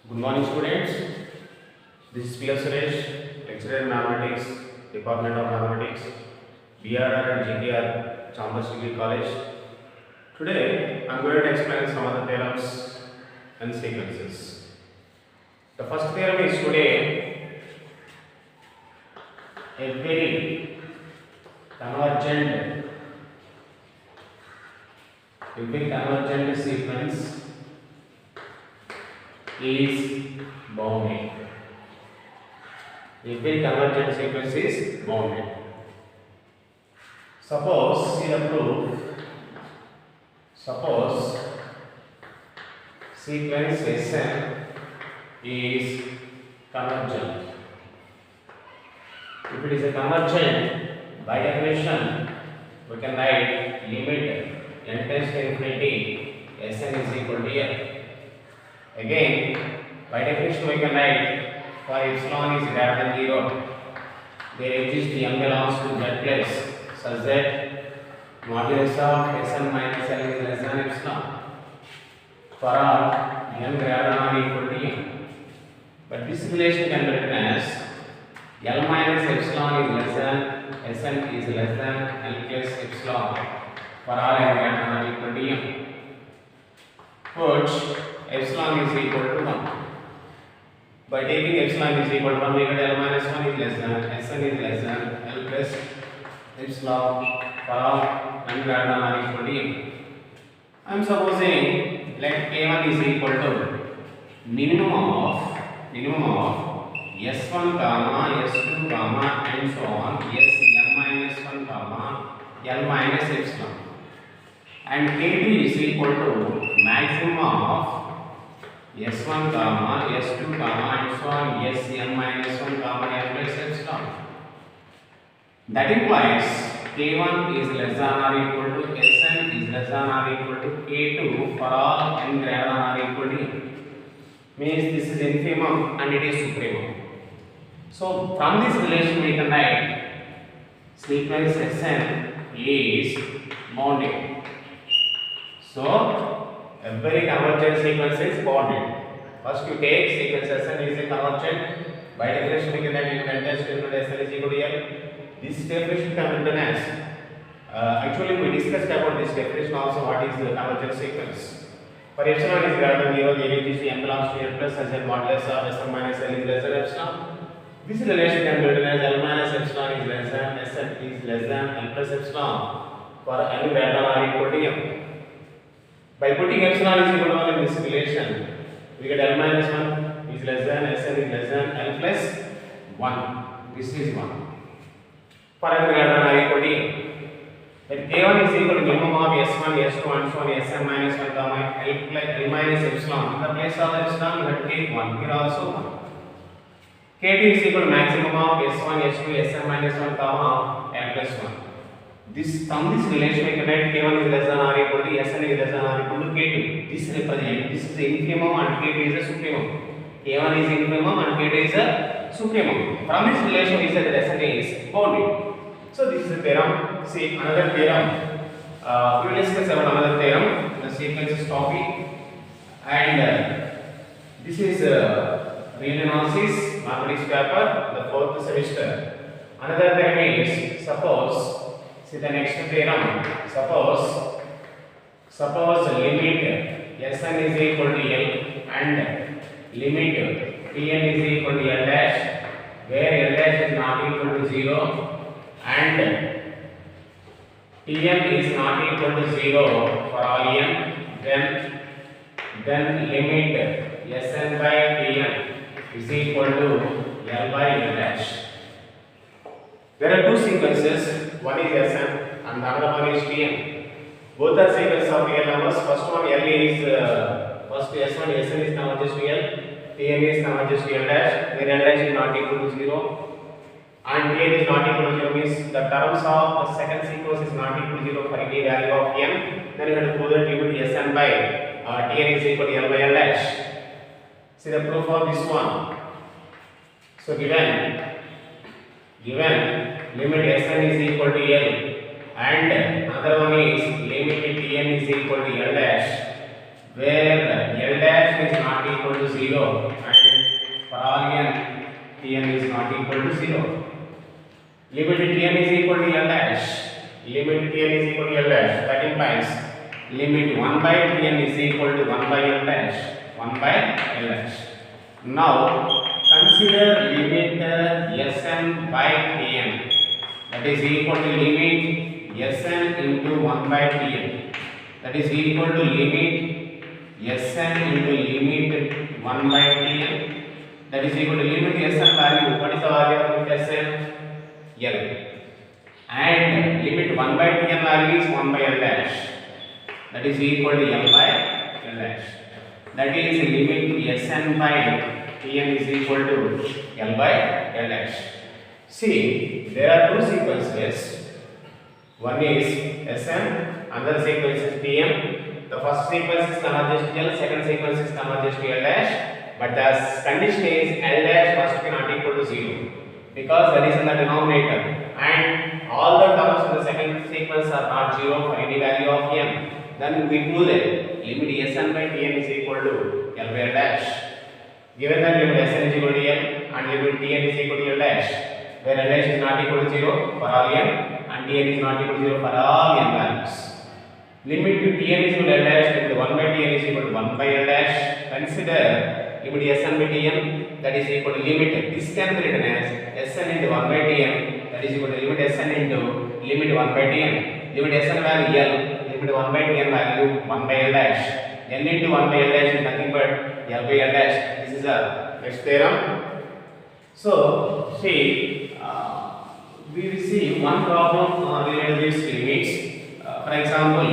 Good morning, students. This is P.L. Suresh, lecturer in mathematics, Department of Mathematics, BRR and GPR, Chalmers Degree College. Today, I am going to explain some of the theorems and sequences. The first theorem is today a very convergent sequence is bounded. Every convergent sequence is bounded. Suppose, see the proof. Suppose sequence Sn is convergent. If it is a convergent, by definition, we can write limit n tends to infinity Sn is equal to L. Again, by definition, we can write for epsilon is greater than 0, there exists m belongs to z place such that modulus of Sn minus L is less than epsilon for all n greater than or equal to m. But this relation can be written as L minus epsilon is less than Sn is less than L plus epsilon for all n greater than or equal to m. Put epsilon is equal to 1. By taking epsilon is equal to 1, we get L minus 1 is less than, Sn is less than L plus epsilon for all n greater than or equal to m. I am supposing let k1 is equal to minimum of s1 comma s2 comma and so on sn minus 1 comma L minus epsilon, and k2 is equal to maximum of s1 comma s2 comma and so on sn minus 1 comma L plus epsilon. That implies k1 is less than or equal to sn is less than or equal to k2 for all n greater than or equal to m. Means this is infimum and it is supremum. So from this relation we can write sequence Sn is bounded. So every convergent sequence is bounded. First you take sequence Sn is a convergent. By definition we can write n tends to infinity Sn is equal to L. This definition can be written as actually we discussed about this definition also, what is the convergent sequence. For epsilon is greater than 0, there is m belongs to L plus as a modulus of Sn minus L is less than epsilon. This relation can be written as L minus epsilon is less than Sn is less than L plus epsilon for n greater than or equal to m. By putting epsilon is equal to 1 in this relation, we get L minus 1 is less than Sn is less than L plus 1. This is 1. For n greater than or equal to m. Then k1 is equal to minimum of s1, s2 and so on sn minus 1 comma L minus epsilon. In the place of epsilon, you have to take 1. Here also 1. k2 is equal to maximum of s1, s2, sn minus 1 comma L plus 1. This from this relation we can write k1 is less than or equal to sn is less than or equal to k2. This represents this is the infimum and k2 is a supremum. k1 is infimum and k2 is a supremum. From this relation we say that sn is bounded. So this is the theorem. See another theorem. We will discuss about another theorem. The sequences topic, and this is real analysis mathematics paper, the 4th semester. Another theorem is suppose. See the next theorem. Suppose limit Sn is equal to L and limit Tn is equal to L dash, where L dash is not equal to 0 and Tm is not equal to 0 for all m, then limit Sn by Tm is equal to L by L dash. There are two sequences, one is Sn and the other one is Tm. Both are sequences of real numbers. First one L is first S1 Sn is converges to L, Tm is converges to L dash, where L dash is not equal to 0 and Tn is not equal to 0 means the terms of the second sequence is not equal to 0 for any value of m. Then you have to prove that limit Sn by Tn is equal to L by L dash. See the proof of this one. So given limit Sn is equal to L and another one is limit Tn is equal to L dash, where L dash is not equal to 0 and for all n Tn is not equal to 0. Limit Tn is equal to L dash. Limit Tn is equal to L dash. That implies limit 1 by Tn is equal to 1 by L dash. 1 by L dash. Now consider limit Sn by Tn. That is equal to limit Sn into 1 by Tn. That is equal to limit Sn into limit 1 by Tn. That is equal to limit Sn value. What is the value of limit Sn? L. And limit 1 by Tn value is 1 by L dash. That is equal to L by L dash. That is limit Sn by Tn is equal to L by L dash. See, there are two sequences. One is Sn, another sequence is Tn. The first sequence is converges to L, second sequence is converges to L dash. But the condition is L dash must be not equal to 0 because that is in the denominator, and all the terms in the second sequence are not 0 for any value of n. Then we prove that limit Sn by Tn is equal to L by L dash. Given that limit Sn is equal to L and limit Tn is equal to L dash, where L dash is not equal to 0 for all n and Tn is not equal to 0 for all n values. Limit to Tn is equal to L dash, limit 1 by Tn is equal to 1 by L dash. Consider limit Sn by Tn, that is equal to limit, this can be written as Sn into 1 by Tn, that is equal to limit Sn into limit 1 by Tn. Limit Sn value L, limit 1 by Tn value 1 by L dash. N into 1 by L dash is nothing but L by L dash. This is the next theorem. So, see, we will see one problem related to these limits. For example,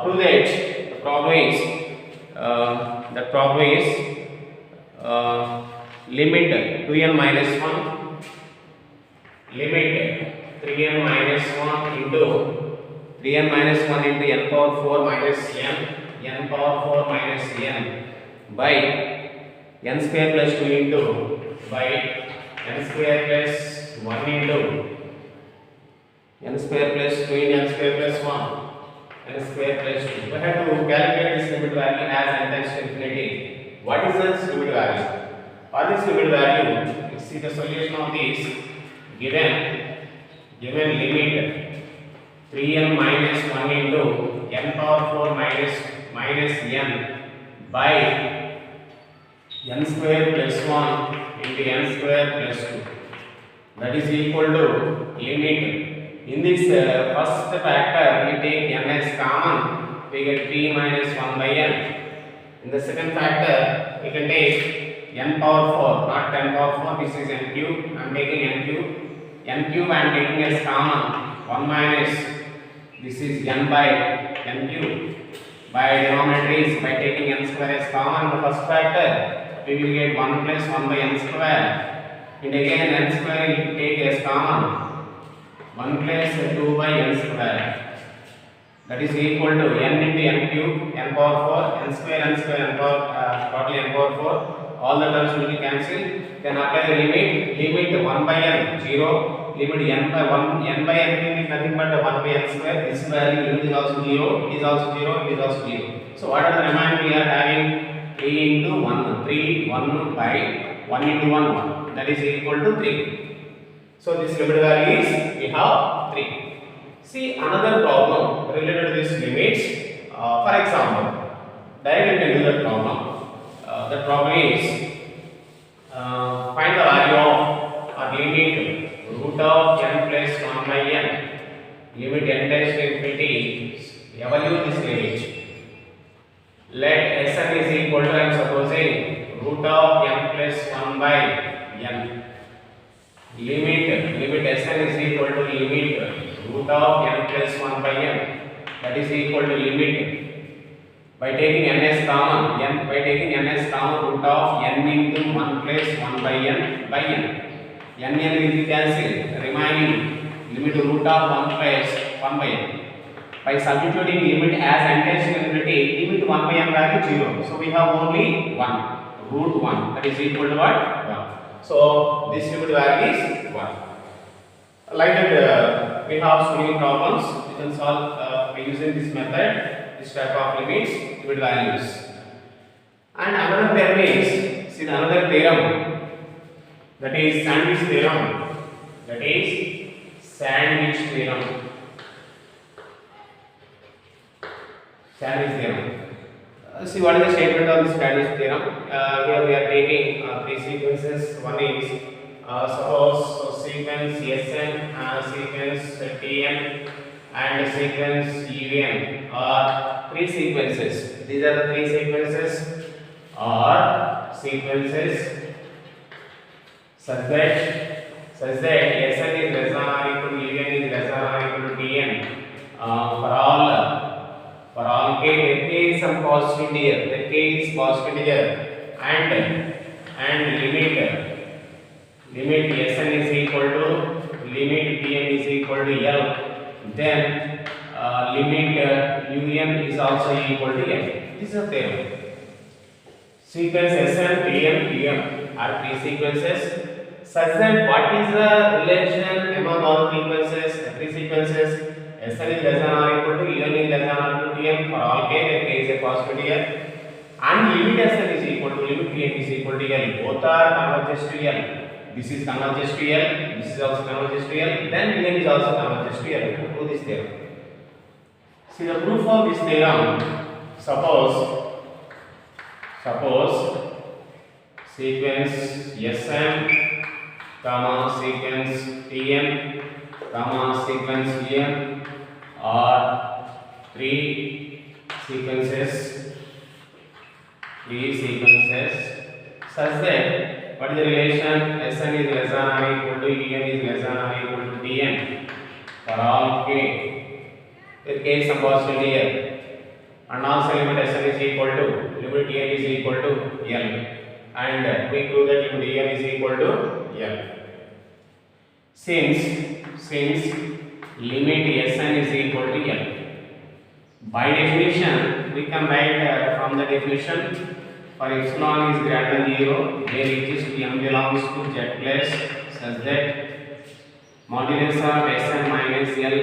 prove that the problem is limit 2n minus 1, limit 3n minus 1 into 3n minus 1 into n power 4 minus n power 4 minus n by n square plus 2 into by n square plus 1 into n square plus 2 into n square plus 1 n square plus 2. We have to calculate this limit value as n tends to infinity. What is this limit value? For this limit value, you see the solution of this given limit 3n minus 1 into n power 4 minus n by n square plus 1 into n square plus 2. That is equal to limit. In this first factor, we take n as common, we get 3 minus 1 by n. In the second factor, we can take n power 4, not 10 power 4, this is n cube, I am taking n cube. N cube I am taking as common, 1 minus, this is n by n cube. By denominator is by taking n square as common in the first factor, we will get 1 plus 1 by n square. And again n square we take as common, 1 plus 2 by n square, that is equal to n into n cube, n power 4, n square, n totally n power 4, all the terms will be cancelled. Then apply the limit 1 by n 0, limit n by 1, n by n cube is nothing but 1 by n square, this value limit is also 0, it is also 0, it is also 0. So what are the remaining? We are having 3 into 1, 3, 1 by 1 into 1, 1, that is equal to 3. So this limit value is, we have 3. See another problem related to these limits. For example, directly you can do that problem. The problem is find the value of or limit root of n plus 1 by n. Limit n tends to infinity. Evaluate this limit. Let Sn is equal to, I am supposing, root of n plus 1 by n. Limit Sn is equal to limit root of n plus 1 by n, that is equal to limit by taking n as common, root of n into 1 plus 1 by n by n. N will be cancelled, remaining limit root of 1 plus 1 by n. By substituting limit as n tends to infinity, limit 1 by n value 0. So we have only 1, root 1, that is equal to what? 1. So this limit value is 1. Like that, we have so many problems we can solve by using this method. this type of limits, limit values. And another theorem is, see another theorem, that is Sandwich theorem. That is Sandwich theorem. Sandwich theorem. See what is the statement of this Sandwich theorem? Here we are taking three sequences. One is suppose sequence Sn, sequence Tn, and sequence Un are three sequences. These are the three sequences or sequences such that Sn is less than or equal to Un is less than or equal to Tn for all k, let k is some positive integer, let k is positive integer, and limit Sn is equal to limit Tn is equal to L, then limit Un is also equal to L. This is a theorem. Sequence Sn, Tn, Un are three sequences such that what is the relation among all three sequences? Sn is less than or equal to Un is less than or equal to Tn for all k, where k is a positive integer, and limit Sn is equal to limit Tn is equal to L. Both are converges to L. This is converges to L. This is also converges to L. Then Un is also converges to L. To prove this theorem. See the proof of this theorem. Suppose sequence Sn, sequence Tn, sequence Un are three sequences such that what is the relation? Sn is less than or equal to Un is less than or equal to Tn for all k, where k is some positive integer, and also limit Sn is equal to limit Tn is equal to L, and we prove that limit Un is equal to L. Since limit Sn is equal to L, by definition we can write from the definition, for epsilon is greater than 0, there exists m belongs to z plus such that modulus of Sn minus L,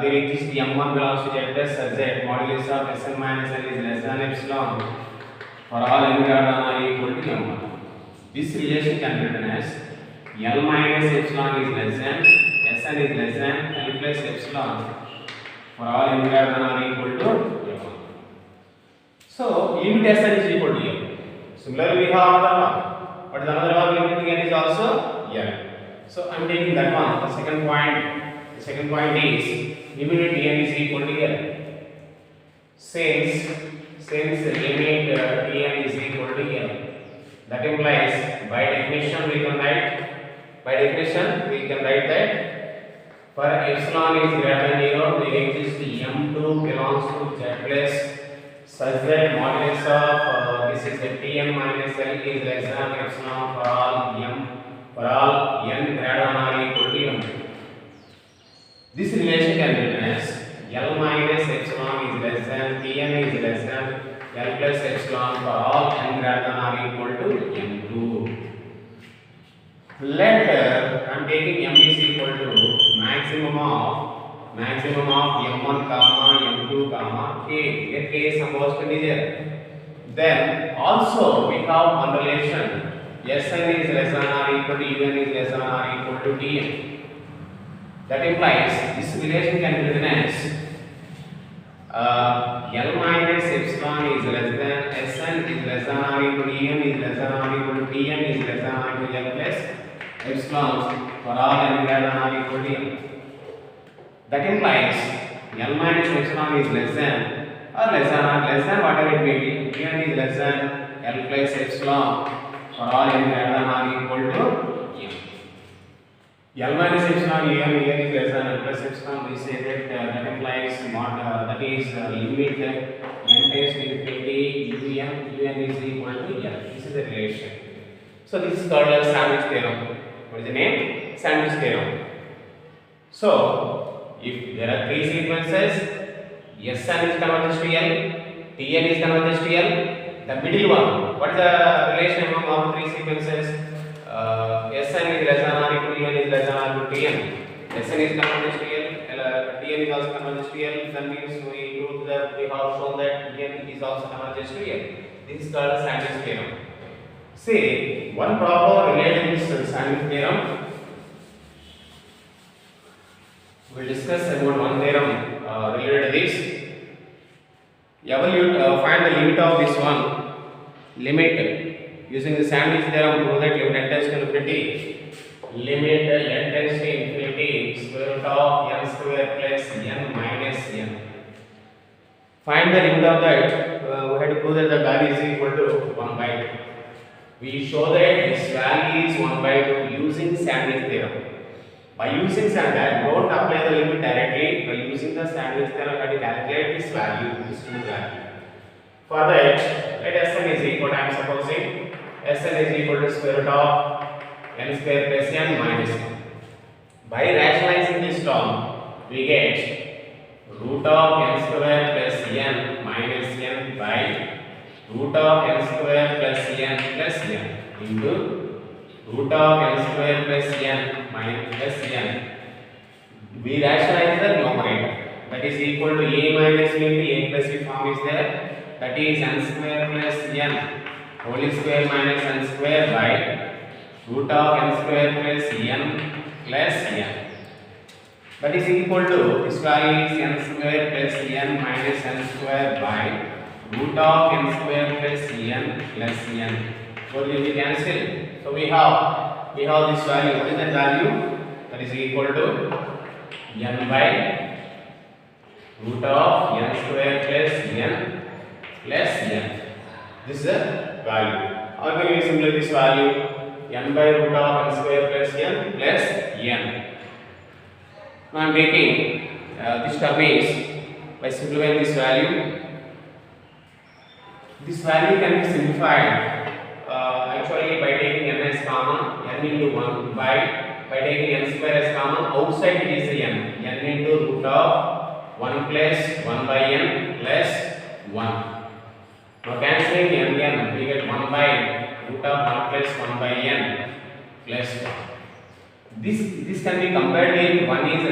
there exists m1 belongs to z plus such that modulus of Sn minus L is less than epsilon for all n greater than or equal to m1. This relation can be written as L minus epsilon is less than Sn is less than L plus epsilon for all n greater than or equal to m1. So limit Sn is equal to L. Similarly, we have another one. What is another one? Limit N is also L. So I am taking that one. The second point is limit N is equal to L. Since limit N is equal to L, that implies by definition we can write that for epsilon is greater than 0, there exists m2 belongs to z plus such that modulus of this is Tn minus L is less than epsilon for all n greater than or equal to m. This relation can be written as L minus epsilon is less than Tn is less than L plus epsilon for all n greater than or equal to m2. Let I am taking m is equal to maximum of m1 comma m2 comma k, where k is some positive integer. Then also we have one relation, Sn is less than or equal to Un is less than or equal to Tn. That implies this relation can be written as L minus epsilon is less than Sn is less than or equal to Un is less than or equal to Tn is less than or equal to L plus epsilon for all n greater than or equal to m. That implies L minus epsilon is less than whatever it may be, Un is less than L plus epsilon for all n greater than or equal to m. L minus epsilon Un is less than L plus epsilon, we say that implies that is limit n tends to infinity Un is equal to L. This is the relation. So this is called as Sandwich theorem. What is the name? Sandwich theorem. So if there are three sequences, Sn is converges to L, Tn is converges to L, the middle one, what is the relation among all three sequences? Sn is less than or equal to Un is less than or equal to Tn. Sn is converges to L, Tn is also converges to L, that means we prove that we have shown that n is also converges to n. This is called Sandwich theorem. See, one problem related to this Sandwich theorem. We will discuss about one theorem related to this. Find the limit of this one. Limit using the Sandwich theorem, prove that limit n tends to infinity. Limit n tends to infinity, square root of n square plus n minus n. Find the limit of that. We have to prove that the value is equal to 1 by 2. We show that this value is 1 by 2 using Sandwich theorem. By using Sandwich, don't apply the limit directly. By using the Sandwich theorem, we have to calculate this value, this new value. For that, let Sn is equal to, I am supposing Sn is equal to square root of n square plus n minus n. By rationalizing this term, we get root of n square plus n minus n by root of n square plus n plus n into root of n square plus n minus n. We rationalize the numerator. That is equal to a minus b into a plus b form is there. That is n square plus n whole square minus n square by root of n square plus n plus n. That is equal to, this value is n square plus n minus n square by root of n square plus n plus n. So will be cancelled. So we have this value. What is that value? That is equal to n by root of n square plus n plus n. This is the value. How can we simplify this value? N by root of n square plus n plus n. Now I am taking this term is, by simplifying this value. This value can be simplified actually by taking n as common, n into 1 by taking n square as common. Outside it is n into root of 1 plus 1 by n plus 1. Now cancelling n, we get 1 by root of 1 plus 1 by n plus 1. This can be compared with 1 is